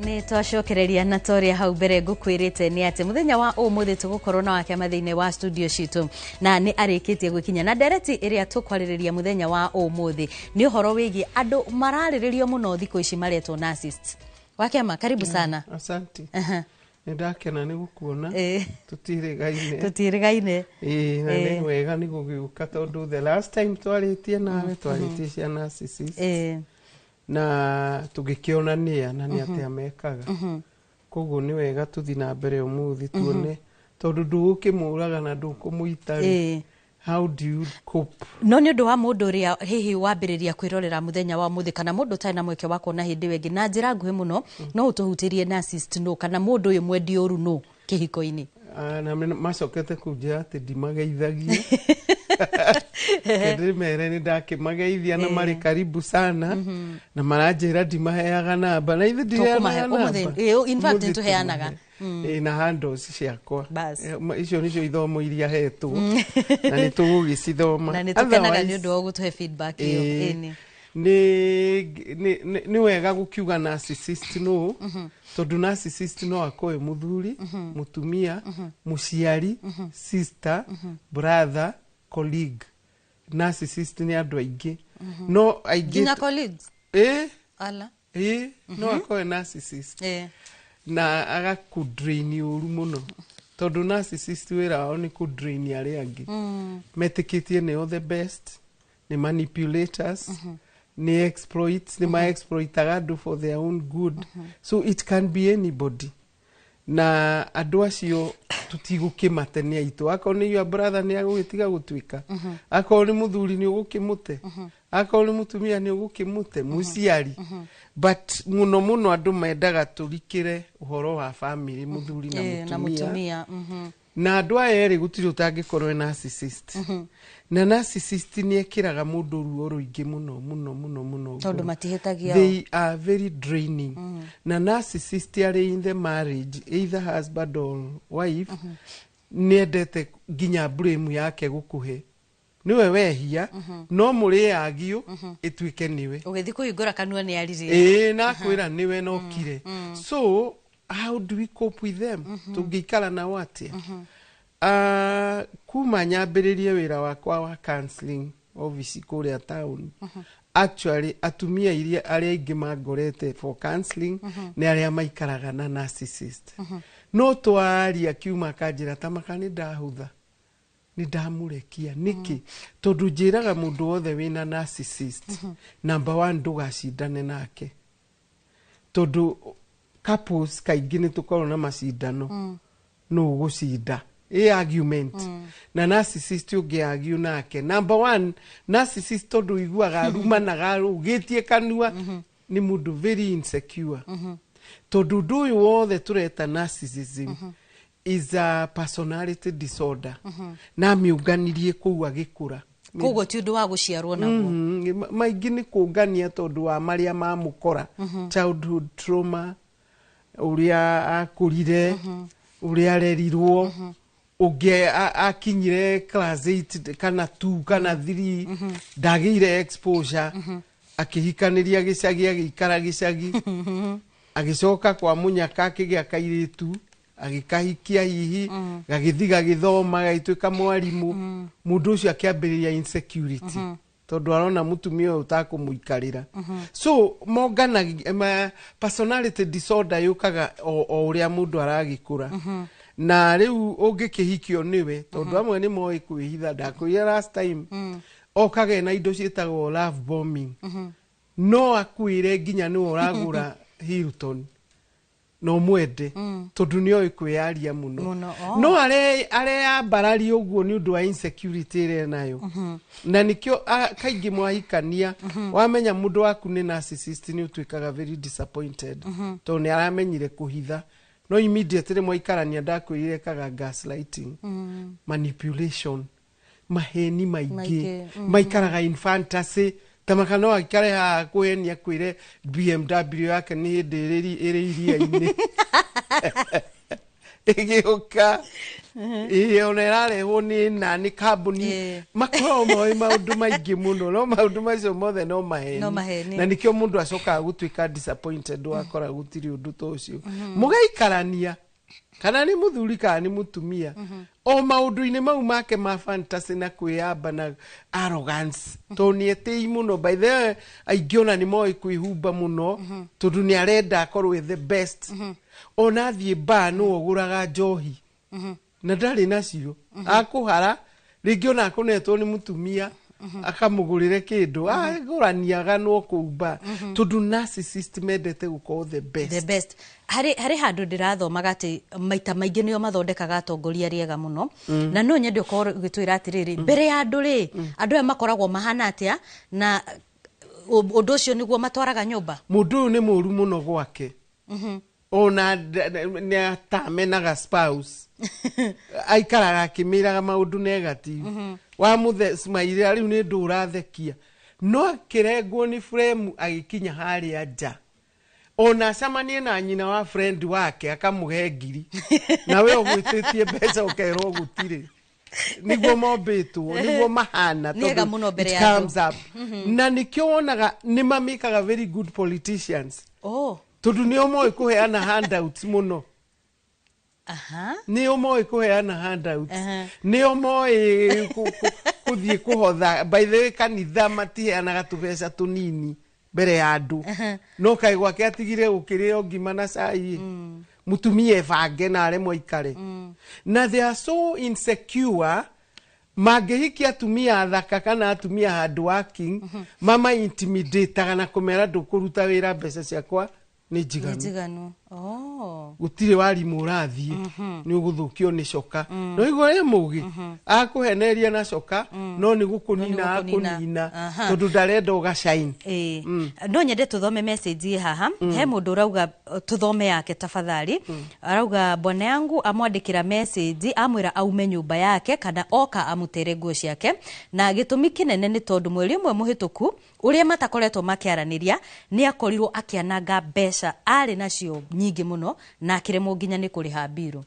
Ni twacokereria na toria hau mbere ngukwirite ni ati muthenya wa umuthi tugukorwo na wake mathiine wa studio citu na ni arikitie gwikinya na ndereti iria tukwarireria muthenya wa umuthi ni uhoro wigi andu mararirerio muno thiko ici maretwo narcissists. Wakema karibu sana. Asante. Ndakena ni gukuona. Tutirigaine. Na ni wega ni gugiuka tondu the last time twaritie nawe twaritie cia narcissists. Na tugikionania na ni atia mekaga koguo ni wega tuthi na mbere umuthi tuone tondu ndugukimuraga na ndukumuitari. How do you cope? No ni undu wa mundu ria hihi wambiriria kwirorera muthenya wa umuthi kana mundu tai na mweke wako na hindi wengi na njira nguhi muno no utuhutirie narcissist no kana mundu uyu mwendi uru no kihiko-ini. Na macokete kunjira ati ndimageithagie Kedri mere ni ndakimageithia na mari karibu sana na maranjira ndimaheaga namba na ithe ndiheanaga namba. In fact ntuheanaga na handles ciakwa icio nicio ithomo iria hetwo na ni tugugicithoma na ni tukenaga ni undu wa gutuhe feedback iyo ni wega gukiuga narcissist no tondu narcissist no akoe muthuri mutumia muciari sister brother colleague. Narcissist ni andu aingi no aingi na colleagues ala no akoe narcissist na aga kudrain uru muno tondu narcissist wira wao ni kudrain ari angi metikitie ni the best ni manipulators ni exploits ni ma exploitaga andu for their own good so it can be anybody na andu acio tutigukimate aitu akao ni your brother ni agugitiga gutwika akao ni muthuri ni ugukimute akao ni mutumia ni ugukimute muciari but muno andu mendaga turikire uhoro wa family muthuri na mutumia na andu aya gutiri utangikorwo narcissist na narcissist ni ekiraga mundu ruo ruingi muno tondu matihetagia they are very draining na narcissist are in the marriage either husband or wife niendete ginya blame yake gukuhe niwe wehia no muri agio itwike niwe ugethi kuhingura kanua ni arire na kwira niwe no kire so how do we cope with them tugikala na wati kuma nyambiririe wira wakwa wa counseling office kuria town actually atumia iria aria ingi mangorete for counseling ni aria maikaraga na narcissist no twaria kiuma kanjira tamakani ndahutha ni ndamurekia niki tondu njiraga mundu wothe wina narcissist number 1 ndugacindane nake tondu couples kaingi ni tukorwo na macindano no gucinda argument na narcissist ungiargue nake number 1 narcissist tondu iguaga rumanaga rugitie kanua ni mundu very insecure tondu nduyu wothe tureta narcissism is a personality disorder na miunganirie kuu agikura koguo ti undu wa guciarwo naguo maingi ni kungania tondu wa maria mamukora childhood trauma uria akurire uria arerirwo uge akinyire class 8 kana 2 kana 3 ndagire exposure akihikaniria gicagi agikara gicagi agicoka kwa munyaka akigia kairitu agikahikia hihi gagithiga githoma gaitwika mwarimu mundu ucio akiambiriria insecurity tondu arona mutumia utakumuikarira so mongana personality disorder yukaga o uria mundu aragikura na riu ungikihikio niwe tondu amwe ni moi kwihitha ndakwira last time okage na indo cietagwo love bombing no akwire ginya ni uragura Hilton no mwende tondu ni oi kwiaria muno no are ambarari uguo ni undu wa insecurity ire nayo na nikio kaingi mwahikania wamenya mundu waku ni narcissist ni utwikaga very disappointed tondu ni aramenyire kuhitha no immediately mwaikarania ndakwire kaga gaslighting manipulation maheni maingi maikaraga in fantasy tamakano akare ha kuhenia kwire BMW yake ni hindi iri iria-ini igioka ona ĩrarehwo nĩ nani kambuni makoragwo moĩ maũndũ maingĩ mũno no maũndũ macio mothe no maheni na nĩkĩo mũndũ acokaga gũtuĩka disappointed wakora gũtirĩ ũndũ ta ũcio mũgaikarania kana nĩ mũthuri kana nĩ mũtumia o maũndũ-inĩ mau make ma fantasy na kwĩyamba na arrogance to nĩetĩi mũno by the way aingĩ ona nĩ moĩ kwĩhumba mũno tondũ nĩ arenda akorwo the best ona athiĩ bar nĩwe ũgũraga njohi na ndarĩ nacio akũhara rĩngĩ ona akũnetwo nĩ mũtumia akamũgũrĩre kĩndũ agũraniaga no kũumba tondũ narcissist mendete gũkorwo the best harĩ handũ ndirathomaga atĩ maita maingĩ nĩo mathondekaga atongoria rĩega mũno na no nyende ũkorwo ũgĩtwĩra atĩrĩrĩ mbere ya andũ andũ aya makoragwo mahana atĩa na ũndũ ũcio nĩguo matwaraga nyũmba mũndũ ũyũ nĩ mũru mũno gwake ona nĩ atamenaga spouse aikaraga akĩmĩraga maũndũ negative wa mũthe smile rĩu nĩ ndũ ũrathekia no akĩrengwo nĩ frame agĩkinya harĩa nja ona acamanie na nyina wa friend wake akamũhe ngiri nawe ũgwĩtĩtie mbeca ũkerwo gũtirĩ nĩguo mombĩtwo nĩguo mahana tondũ comes up na nĩkĩo wonaga nĩ mamĩkaga very good politicians tondũ nĩo moĩ kũheana handouts mũno nĩo moĩ kũheana handouts nĩo moĩ kũthiĩ kũhotha by the way kanitha matiheanaga tũbeca tũnini mbere ya andũ no kaĩ gwake atigire gũkĩrĩo ngima na cai mũtumia ebange na aremwo aikare na they are so insecure mangĩhikia atumia athaka kana atumia hard working mama intimidateaga na kũmera ndũkũruta wĩra mbeca ciakwa nĩ njiganu gũtirĩ warimũ ũrathiĩ nĩ ũgũthũkio nĩ coka no igua rĩa mũgĩ akũheneria na coka no nĩ gũkũnina akũnina tondũ ndarenda ũgacaini no nyende tũthome message haha he mũndũ ũrauga tũthome yake tafadhali arauga bwana yangu amwandĩkĩra message amwĩra aume nyũmba yake kana oka amutere nguo ciake na gĩtũmi kĩnene nĩ tondũ mweri ũmwe mũhĩtũku ũrĩa matakoretwo makĩaranĩria nĩ akorirwo akĩananga mbeca arĩ nacio nyingĩ mũno na akĩremwo nginya nĩ kũrĩha mbirũ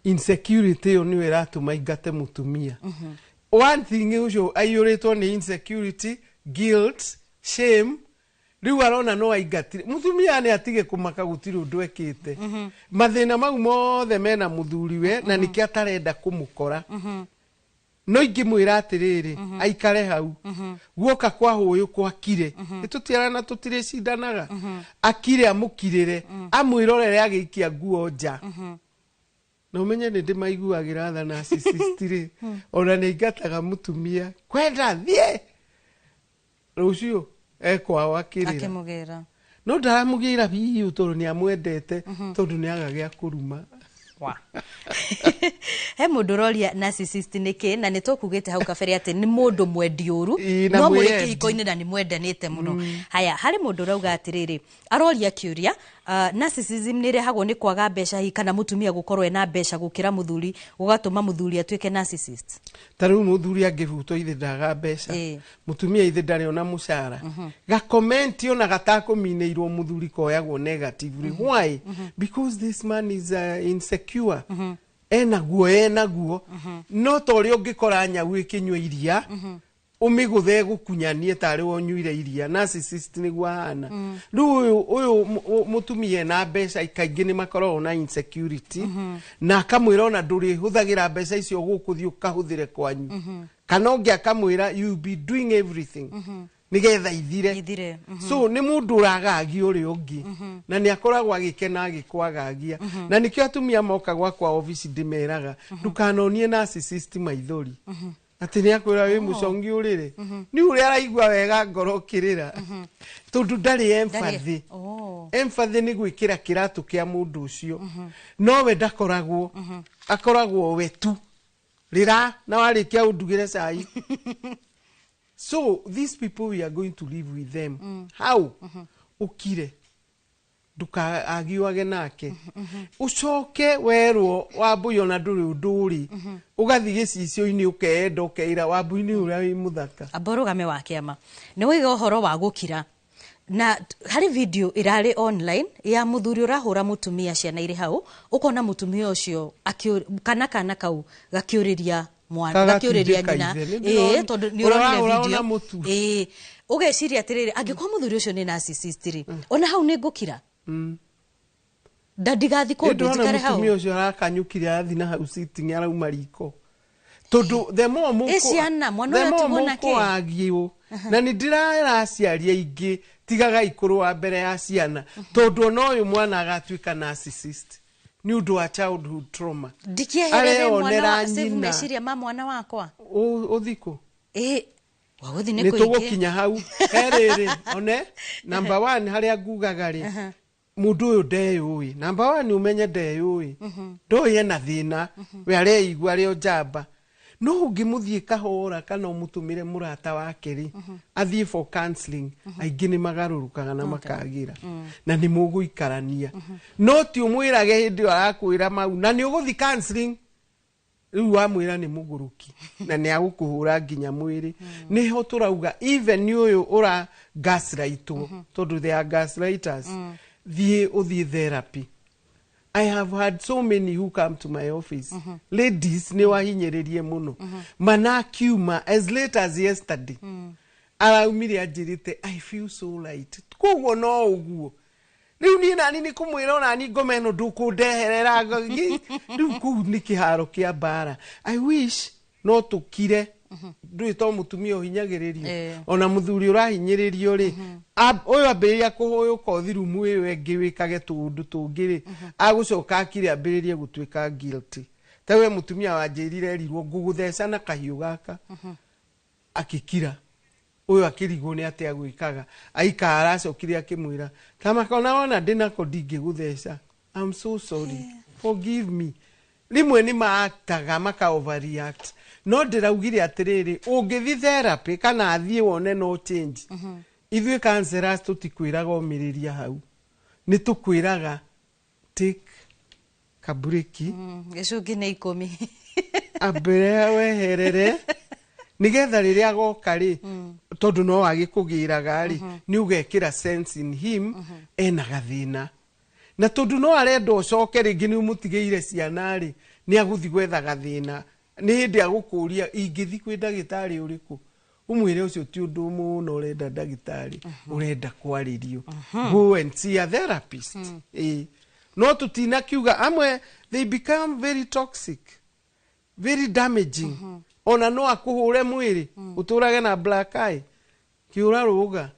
insecurity ĩyo nĩyo ĩratũma aingate mũtumia one thing ũcio aiyũrĩtwo nĩ insecurity guilt shame rĩu arona no aingatire mũtumia nĩ atige kũmaka gũtirĩ ũndũ ekĩte mathĩna mau mothe mena mũthuriwe na nĩkĩ atarenda kũmũkora no ingĩmwĩra atĩrĩrĩ aikare hau guoka kwa hũyũ kwakire tũtiarana tũtirĩcindanaga akire amũkirĩre amwĩrorere agĩikia nguo nja na ũmenye nĩ ndĩmaiguagĩra tha narcissist-rĩ ona nĩ ingataga mũtumia kwenda thiĩ rũciũ ekwao akĩrĩra no ndaramũgĩra biũ tondũ nĩ amwendete tondũ nĩ agagĩa kũruma he mũndũ ũroria narcissist nĩkĩ na nĩ tũkugĩte hau kabere atĩ nĩ mũndũ mwendi ũru no mũrĩ kĩhiko-inĩ na nĩ mwendanĩte mũno haya harĩ mũndũ ũrauga atĩrĩrĩ aroria kĩũria narcissism nĩ ĩrehagwo nĩ kwaga mbeca hihi kana mũtumia gũkorwo ena mbeca gũkĩra mũthuri gũgatũma mũthuri atuĩke narcissist ta rĩu mũthuri angĩbutwo ithe ndaga mbeca mũtumia ithe ndarĩ ona mũcara gakomenti ona gatakũminĩirwo mũthuri koyagwo negatively why because this man is insecure enaguo no ta ũrĩa ũngĩkora nyau ĩkĩnyua iria ũmĩgũthe gũkunyanie tarĩ wonyuire iria narcissist nĩguo ahana rĩu ũyũ mũtumia na mbeca kaingĩ nĩ makoragwo na insecurity na akamwĩra ona ndũrĩhũthagĩra mbeca icio gũkũthiĩ ũkahũthĩre kwanyu kana ũngĩ akamwĩra you be doing everything nĩgetha ithire so nĩ mũndũ ũragagia ũrĩa ũngĩ na nĩ akoragwo agĩkena agĩkwagagia na nĩkĩo atumia moka gwakwa ofici ndĩmeraga ndukanonie narcissist maithori atĩ nĩ akwĩra wĩ mũcongi ũrĩrĩ nĩ ũrĩa araigua wega ngoro kĩrĩra tondũ ndarĩ empathy empathy nĩ gwĩkĩra kĩratũ kĩa mũndũ ũcio no we ndakoragwo akoragwo we tu rĩra na warĩkia ũndugĩre cai so these people we are going to live with them how ukire ndukagiwage nake ucoke werwo wambũi ona ndũrĩ ũndũ ũrĩ ũgathiĩ gĩcicio-inĩ ũkeenda ũkeira wambũi nĩ ũrĩa wĩ mũthaka amborũgame wa kĩama nĩ wĩga ũhoro wa gũkira na hari video irari online ya muthuri urahura mutumia ciana iri hau ukona mutumia ucio kana kau gakiuriria mwana gakiuriria nyina tondu ni uronire video ugeciria atiriri angikwa muthuri ucio ni narcissist ri ona hau ni ngukira ndadigathi kundu njikare hau mutumia ucio arakanyukire athi na hau sitting arauma riko tondu the more muko agio na ni ndiraera aciaria ingi tigaga ikuru wa mbere ya ciana tondu no uyu mwana agatuika narcissist ni undu wa childhood trauma ndikieherere mwana wa save meciria ma mwana wakwa uthiko waguthi ni tugukinya hau herere one number 1 haria ngugaga ri mundu uyu ndeyui number 1 umenye ndeyui ndoye na thina we areigua rio njamba no ungimuthie kahora kana umutumire murata wake ri athie for counseling aingi ni magarurukaga na makagira na ni muguikarania no ti umwirage hindi arakwira mau na ni uguthi counseling riu wamwira ni muguruki na ni agukuhura nginya mwiri niho turauga even ni uyu ura gaslight tondu they are gaslighters thie uthie therapy. I have had so many who come to my office. Ladies, ne wahinyeririe muno. Manakiuma as late as yesterday. Araumire ajirite, I feel so light. Kugo no uguo. Riu ni nani ni kumwira ona ni ngomeno ndukundeherera riu ku ni kiharo kia bara. I wish no tukire ndwito mutumia uhinyagiririo ona muthuri urahinyiririo ri uyu ambiria kuhuyuka uthirumu uyu engi wikage tundu tungiri agucoka akire ambiririe gutuika guilty tawe mutumia wanjirire rirwo ngugutheca na kahiu gaka akikira uyu akirigwo ni ate agwikaga aikara acokire akimwira kama kona ona ndinako ndingigutheca I'm so sorry forgive me rimwe ni maaktaga maka overreact no ndiraugire atiriri ungithi therapy kana athie wone no change ithuĩ counselors tutikwiraga umiriria hau ni tukwiraga take kaburiki gicungi ni 10 ambere weherere nigetha riria agoka ri tondu no agikugiraga ri ni ugekira sense in him ena gathina na tondu no arenda ucoke ringi ni umutigeire ciana ri ni aguthi gwetha gathina ni hindi agukuria ingithi kwi ndagitari uriku umwire ucio ti undu muno urenda ndagitari urenda kwaririo go and see a therapist no tutina kiuga amwe they become very toxic very damaging ona no akuhure mwiri uturage na black eye kiura ruga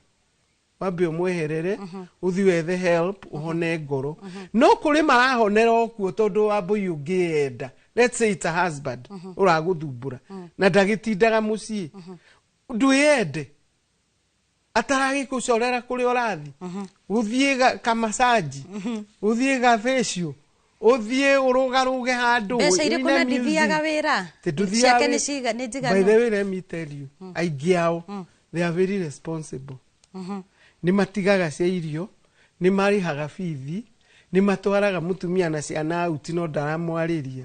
wambe umweherere uthi wethe help uhone ngoro no kuri marahonera okuo tondu wambu yungienda let's say it's a husband uraguthumbura na ndagitindaga mucii ndwende ataragi kucorera kuri orathi uthie kamasaji uthie ga facial uthie urugaruge handu mbeca iri kuna ndithiaga wira ciake ni ciga ni njiganu by the way let me tell you aigiao they are very responsible ni matigaga cia irio ni marihaga bithi ni matwaraga mutumia na ciana auti no ndaramwariria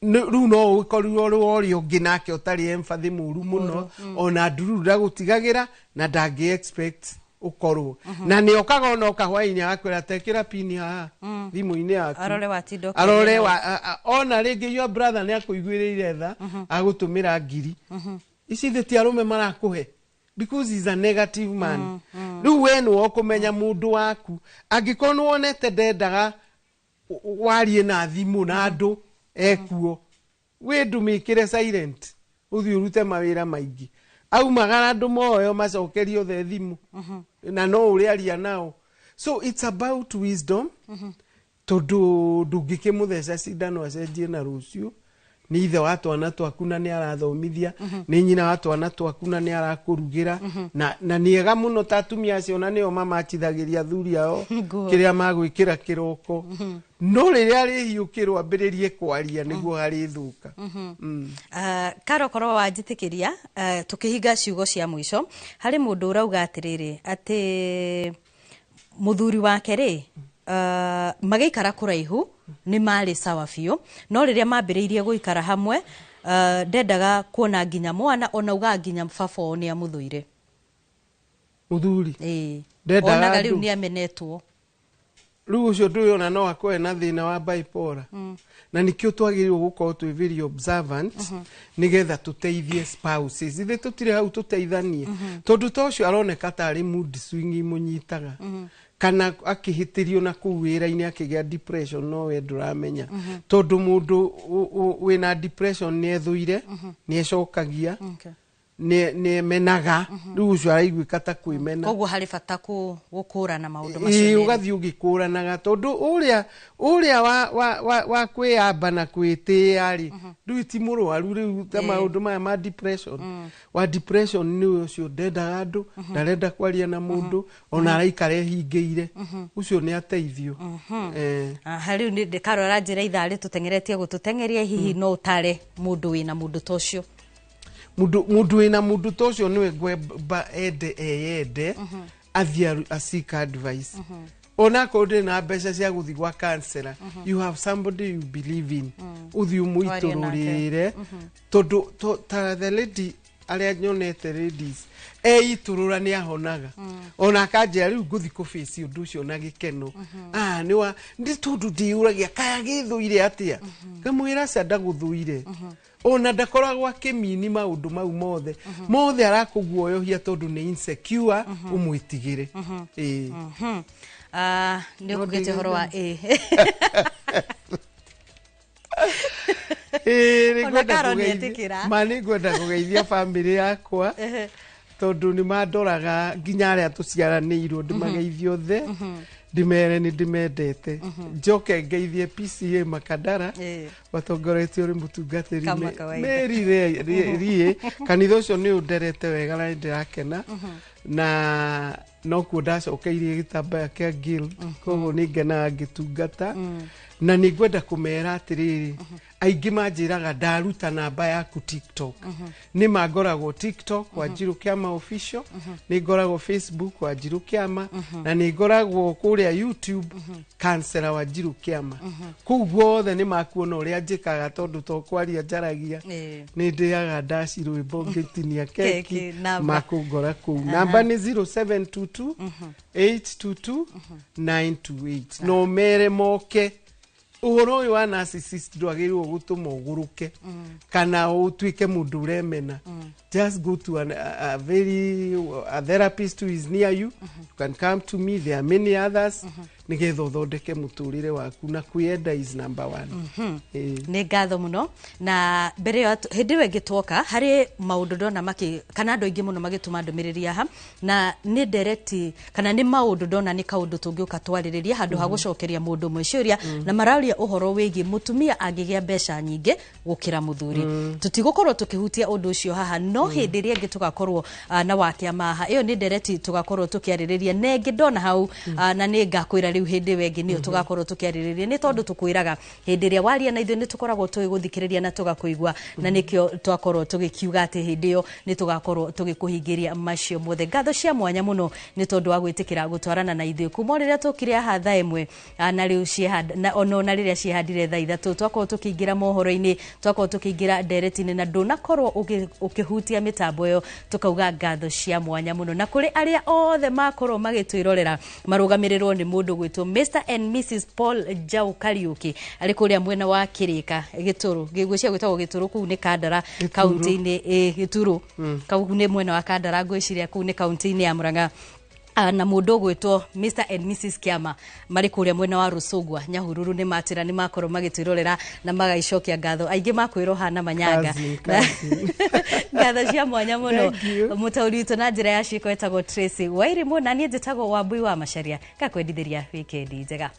riu no ukorirwo rwori ungi nake utari empathy muru muno ona ndurura gutigagira na ndangi expect ukorwo na ni okaga ona okahwaini akwira tekira pini ha thimu-ini yaku arore watindo arore ona ringi your brother ni akuiguiriire tha agutumira ngiri ici thiti arume marakuhe because he's a negative man riu we ni wokumenya mundu waku angikorwo wonete ndendaga warie na thimu na andu ekuo we ndumikire silent uthi urute mawira maingi au magara andu moyo macokerio the thimu na no uri aria nao so it's about wisdom tondu ndungikimutheca cindano acenjie na rucio ni ithe wa twana twaku na ni arathomithia ni nyina wa twana twaku na ni arakurugira na niega muno tatumia acio na nio mamachithagiria thuri ao kiria magwikira kiroko no riria rihiukirwo ambiririe kwaria niguo hari thuka karo korwo wanjitikiria tukihinga ciugo cia mwisho hari mundu urauga atiriri ati muthuri wake ri magikara kuraihu ni mari sawa biu no riria mambiriirie guikara hamwe ndendaga kuona nginya mwana ona uga nginya baba ni amuthuire muthuri onaga riu ni amenetwo riu ucio nduyona no akoe na thina wa bipolar na nikio twagirirwo gukorwo twi very observant nigetha tuteithie spouses ithe tutire hau tuteithanie tondu to ucio aroneka tari mood swing munyitaga kana akihitirio na kuwira-ini akigia depression no we nduramenya tondu mundu wina depression ni ethuire ni ecokagia ne menaga riu ucio araiguika ta kwimena koguo hari bata gukurana maundu macio ugathi ugikuranaga tondu uria wa kwiyamba na kwitia ri riu ti murwaru riu ta maundu maya ma depression wa depression ni ucio ndendaga andu ndarenda kwaria na mundu ona araikara ehingiire ucio ni ateithio riu ni ndikarora njira ithari tutengeretie gututengeria hihi no utare mundu wina mundu tocio mundu ina mundu tocio niwe gweba ende athia asika advice ona kode na mbeca cia guthi gwa counselor you have somebody you believe in uthi umuitururire tondu the lady aria nyonete ladies iturura ni ahonaga ona kanjira riu nguthi ku face undu ucio na gikeno niwa ndi tondu ndiuragia kaya githuire atia kamwira sada guthuire ona ndakoragwo akimini maundu mau mothe arakuguoyohia tondu ni insecure umwitigire ni ukugete horo wa mani gwenda kugeithia family yakwa tondu ni mandoraga nginya aria tuciaranirwo ndimageithio the ndimere ni ndimendete njoke ngeithie PCA Makadara watongoretio ri mutungatiri rie kanitha ucio ni underete wega na ndirakena na no kudacokeirie gitambaya kia guild koguo ni ngena ngitungata na ni ngwenda kumera atiriri aingi manjiraga ndaruta namba yaku TikTok ni mangoragwo TikTok kwa Njiru Kiama official ni ngoragwo Facebook kwa Njiru Kiama na ni ngoragwo kuria YouTube Counselor wa Njiru Kiama kuguo othe ni makuona uria njikaga tondu to kwaria njaragia ni ndiaga ndaci rwimbo ngitinia keki makungora ku namba ni 0722 822 928 no mere moke uhoro uyu wa narcissist ndwagirwo gutuma uguruke kana utuike mundu uremena just go to a therapist who is near you you can come to me, there are many others nigetha uthondeke muturire waku na kuyenda is number 1 ni ngatho muno na mbere yo hindi we gitwoka hari maundu ndona maki kana andu aingi muno magituma ndumiriri aha na ni direct kana ni maundu ndona ni kaundu tungiuka twaririria handu ha gucokeria mundu mwiciuria na mararia uhoro wigi mutumia angigia mbeca nyingi gukira muthuri tutigukorwo tukihutia undu ucio haha no hindi ria ngitugakorwo na wakia maha iyo ni direct tugakorwo tukiaririria nengi ndona hau na ni ngakwira riu hindi wengi ni tugakorwo tukiaririria ni tondu tukwiraga hindi ria waria na ithu ni tukoragwo tugiguthikiriria na tugakuigwa na nikio twakorwo tugikiuga ati hindi yo ni tugakorwo tugikuhingiria macio mothe ngatho cia mwanya muno ni tondu wa gwitikira gutwarana na ithu kuma riria tukire aha thaa imwe na riu ciehad na ona riria ciehadire thaa ithatu twakorwo tukiingira mohoro-ini twakorwo tukiingira ndereti-ini na ndunakorwo ukihutia mitambo yo tukauga ngatho cia mwanya muno na kuri aria othe makorwo magitwirorera marugamirirwo ni mundu gwitwo Mr and Mrs Paul Jau Kariuki ari kuria mwena wa Kirika Gituru gigwicia gwitagwo Gituru kuu ni Kandara kaunti-ini Gituru kau ni mwena wa Kandara gwiciria kuu ni kaunti-ini ya Murang'a na mundu gwitwo Mr and Mrs Kiama mari kuria mwena wa Rusugwa Nyahururu ni matira ni makorwo magitwirorera na magaicokia ngatho aingi makwiroha na manyanga ngatho cia mwanya muno mutauri witu na njira ya ciko etagwo Tracy Wairimu na nie njitagwo Wambui wa Macharia gakwendithiria weekend njega.